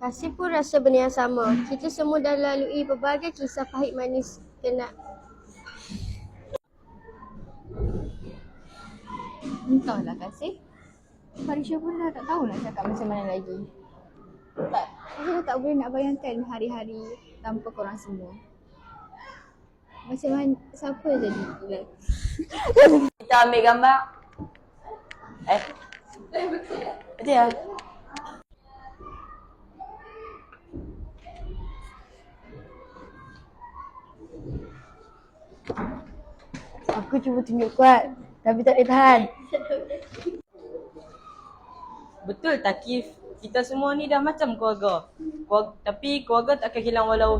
Kasih pun rasa benda yang sama. Kita semua dah lalui pelbagai kisah pahit manis kena. Entahlah Kasih. Farisha pun dah tak tahu nak cakap macam mana lagi. Tak, saya dah tak boleh nak bayangkan hari-hari tanpa korang semua. Macam mana, siapa jadi gila? Kita ambil gambar. Betul ya? Aku cuba tunjuk kuat, tapi tak boleh tahan. Betul Takif. Kita semua ni dah macam keluarga. Tapi keluarga tak akan hilang walau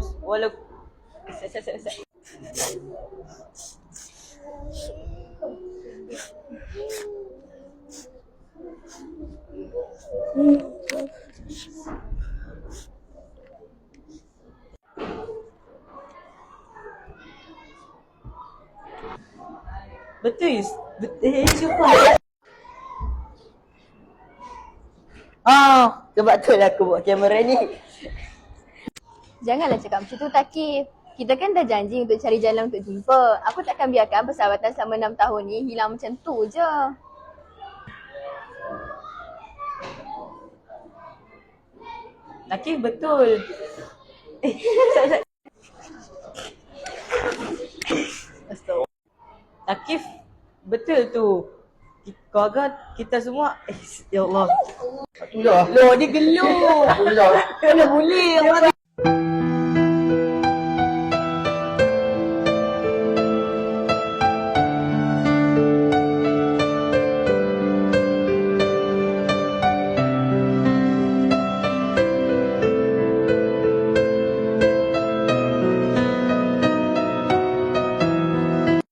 betul. Syukur. Sebab tu lah aku buat kamera ni. Janganlah cakap macam tu Takif. Kita kan dah janji untuk cari jalan untuk jumpa. Aku takkan biarkan persahabatan selama 6 tahun ni hilang macam tu je. Takif betul. Takif betul tu. Keluarga kita semua ya Allah. Loh dia geluh. Mana boleh orang